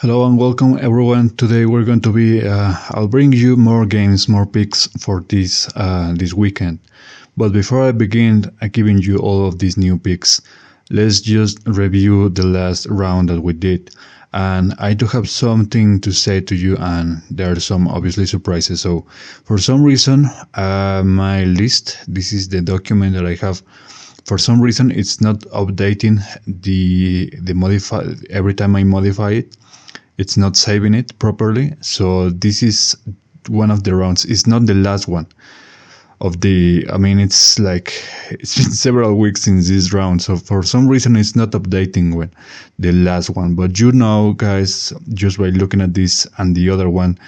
Hello and welcome everyone. Today we're going to I'll bring you more games, more picks for this weekend. But before I begin giving you all of these new picks, let's just review the last round that we did. And I do have something to say to you, and there are some obviously surprises. So for some reason, my list, this is the document that I have. For some reason, it's not updating the modify every time I modify it. It's not saving it properly. So this is one of the rounds. It's not the last one of it's been several weeks since this round. So for some reason, it's not updating when the last one. But you know, guys, just by looking at this and the other one,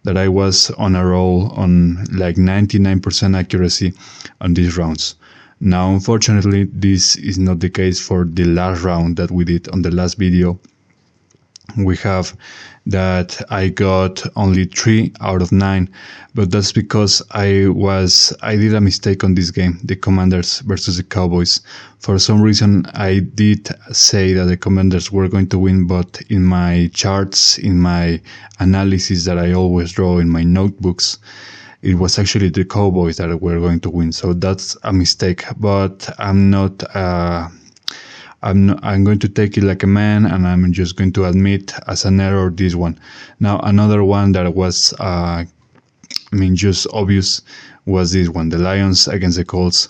that I was on a roll on like 99% accuracy on these rounds. Now, unfortunately, this is not the case for the last round that we did on the last video. We have that I got only 3 out of 9, but that's because I did a mistake on this game, the Commanders versus the Cowboys. For some reason, I did say that the Commanders were going to win, but in my charts, in my analysis that I always draw in my notebooks, it was actually the Cowboys that were going to win. So that's a mistake, but I'm going to take it like a man, and I'm just going to admit as an error this one. Now, another one that was, just obvious was this one, the Lions against the Colts.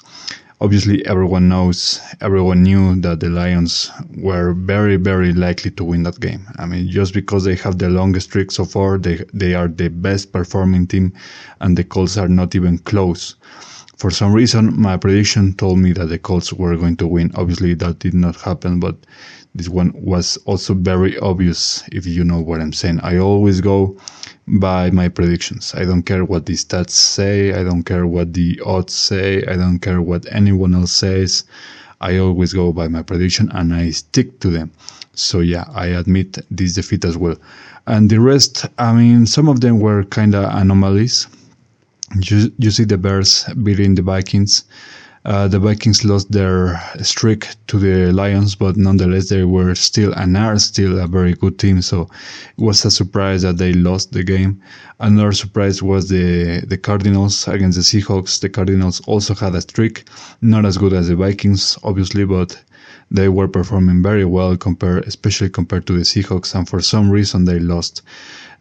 Obviously, everyone knew that the Lions were very, very likely to win that game. Just because they have the longest streak so far, they are the best performing team, and the Colts are not even close. For some reason, my prediction told me that the Colts were going to win. Obviously, that did not happen, but this one was also very obvious, if you know what I'm saying. I always go by my predictions. I don't care what the stats say. I don't care what the odds say. I don't care what anyone else says. I always go by my prediction, and I stick to them. So yeah, I admit this defeat as well. And the rest, some of them were kind of anomalies. You see the Bears beating the Vikings. The Vikings lost their streak to the Lions, but nonetheless they were still and are still a very good team. So it was a surprise that they lost the game. Another surprise was the Cardinals against the Seahawks. The Cardinals also had a streak, not as good as the Vikings, obviously, but they were performing very well especially compared to the Seahawks, and for some reason they lost.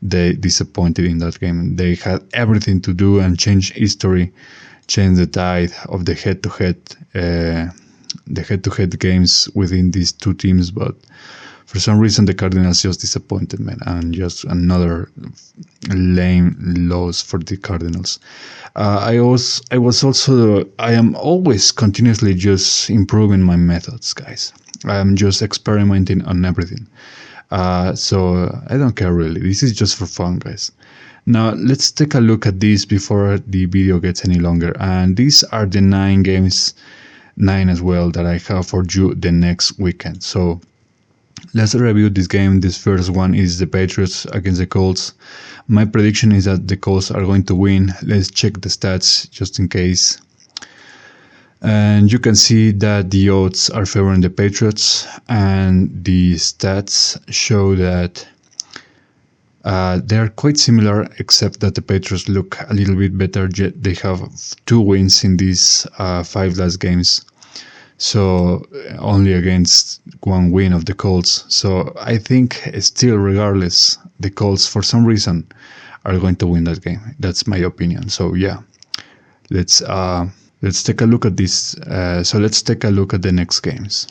They disappointed in that game. They had everything to do and change history, change the tide of the head-to-head games within these two teams, but for some reason the Cardinals just disappointed, man, and just another lame loss for the Cardinals. I am always continuously just improving my methods, guys. I am just experimenting on everything. So I don't care really. This is just for fun, guys. Now let's take a look at this before the video gets any longer. And these are the 9 games, 9 as well, that I have for you the next weekend. So let's review this game. This first one is the Patriots against the Colts. My prediction is that the Colts are going to win. Let's check the stats just in case. And you can see that the odds are favoring the Patriots, and the stats show that they're quite similar, except that the Patriots look a little bit better. They have 2 wins in these 5 last games, so only against 1 win of the Colts. So I think still, regardless, the Colts for some reason are going to win that game. That's my opinion. So yeah, let's take a look at this. So let's take a look at the next games.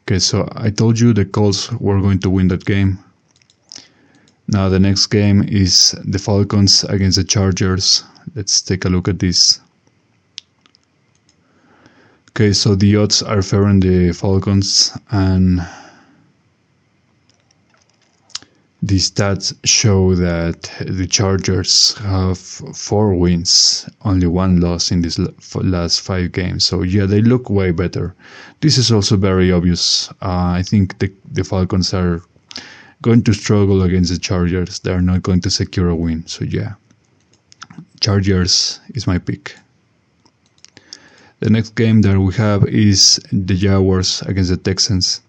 Okay, so I told you the Colts were going to win that game. Now the next game is the Falcons against the Chargers. Let's take a look at this. Okay, so the odds are favoring the Falcons, and the stats show that the Chargers have 4 wins, only 1 loss in these last 5 games. So yeah, they look way better. This is also very obvious. I think the Falcons are going to struggle against the Chargers. They're not going to secure a win. So yeah, Chargers is my pick. The next game that we have is the Jaguars against the Texans.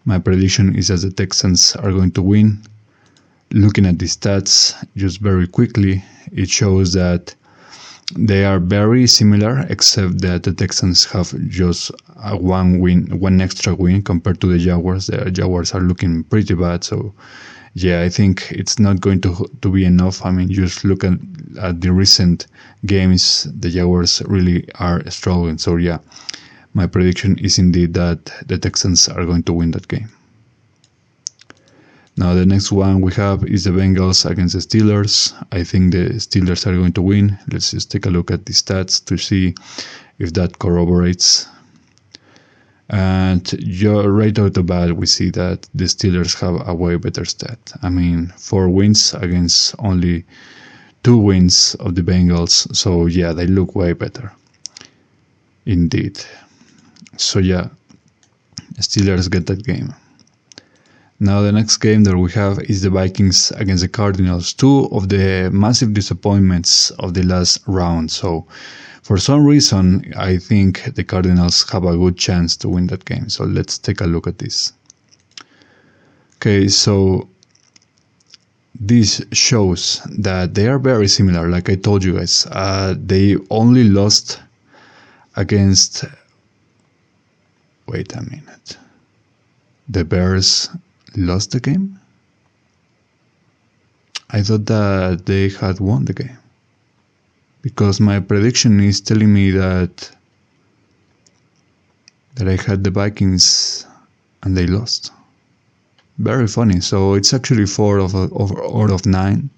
My prediction is that the Texans are going to win. Looking at the stats just very quickly, it shows that they are very similar, except that the Texans have just one extra win compared to the Jaguars. The Jaguars are looking pretty bad, so yeah, I think it's not going to be enough. I mean, just look at the recent games, the Jaguars really are struggling. So yeah, my prediction is indeed that the Texans are going to win that game. Now the next one we have is the Bengals against the Steelers. I think the Steelers are going to win. Let's just take a look at the stats to see if that corroborates. And right out the bat, we see that the Steelers have a way better stat. I mean, 4 wins against only 2 wins of the Bengals. So yeah, they look way better. Indeed. So yeah, Steelers get that game. Now the next game that we have is the Vikings against the Cardinals. 2 of the massive disappointments of the last round. So for some reason, I think the Cardinals have a good chance to win that game. So let's take a look at this. Okay, so this shows that they are very similar. Like I told you guys, they only lost against... Wait a minute. The Bears lost the game? I thought that they had won the game. Because my prediction is telling me that I had the Vikings and they lost. Very funny. So it's actually 4 out of 9.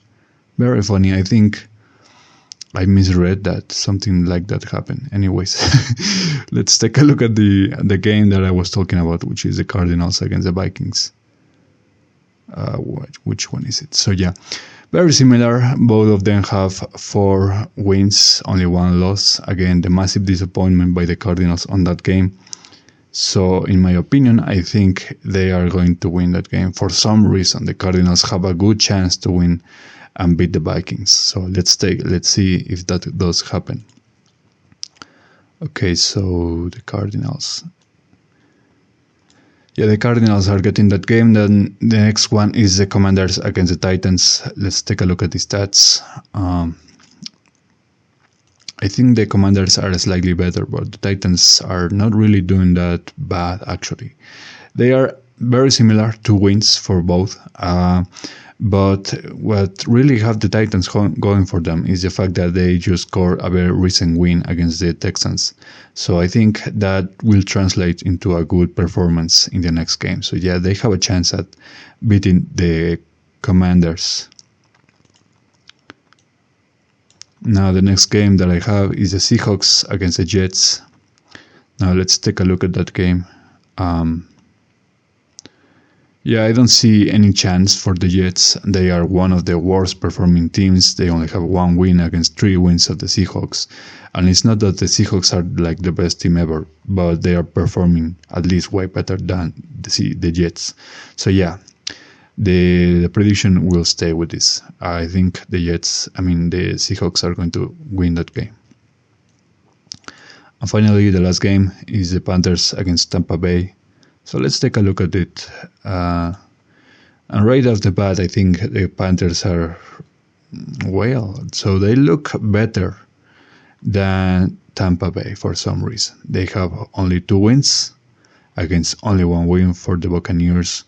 Very funny. I think I misread that. Something like that happened. Anyways, let's take a look at the game that I was talking about, which is the Cardinals against the Vikings. Which one is it? So yeah, very similar. Both of them have 4 wins, only 1 loss. Again, the massive disappointment by the Cardinals on that game. So in my opinion, I think they are going to win that game. For some reason, the Cardinals have a good chance to win and beat the Vikings. So let's see if that does happen. Okay, so the Cardinals. Yeah, the Cardinals are getting that game. Then the next one is the Commanders against the Titans. Let's take a look at the stats. I think the Commanders are slightly better, but the Titans are not really doing that bad, actually. They are very similar, 2 wins for both. But what really have the Titans going for them is the fact that they just scored a very recent win against the Texans. So I think that will translate into a good performance in the next game. So yeah, they have a chance at beating the Commanders. Now the next game that I have is the Seahawks against the Jets. Now let's take a look at that game. Yeah, I don't see any chance for the Jets. They are one of the worst performing teams. They only have 1 win against 3 wins of the Seahawks. And it's not that the Seahawks are like the best team ever, but they are performing at least way better than the Jets. So yeah, the prediction will stay with this. I think the Seahawks are going to win that game. And finally, the last game is the Panthers against Tampa Bay. So let's take a look at it. And right off the bat, I think the Panthers are, well, so they look better than Tampa Bay for some reason. They have only 2 wins against only 1 win for the Buccaneers.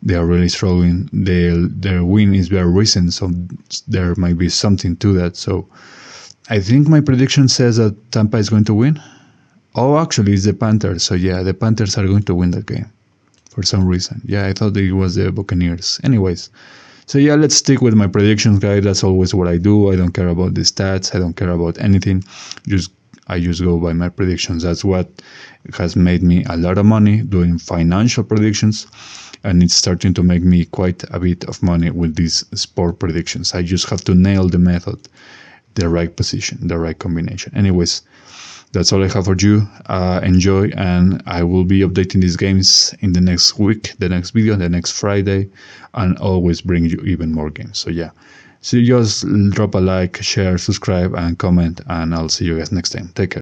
They are really struggling. Their win is very recent, so there might be something to that. So I think my prediction says that Tampa is going to win. Oh, actually, it's the Panthers. So yeah, the Panthers are going to win that game for some reason. Yeah, I thought it was the Buccaneers. Anyways, so yeah, let's stick with my predictions, guys. That's always what I do. I don't care about the stats. I don't care about anything. I just go by my predictions. That's what has made me a lot of money doing financial predictions. And it's starting to make me quite a bit of money with these sport predictions. I just have to nail the method, the right position, the right combination. Anyways, that's all I have for you. Enjoy, and I will be updating these games in the next week, the next video, the next Friday, and always bring you even more games. So yeah, so just drop a like, share, subscribe, and comment, and I'll see you guys next time. Take care.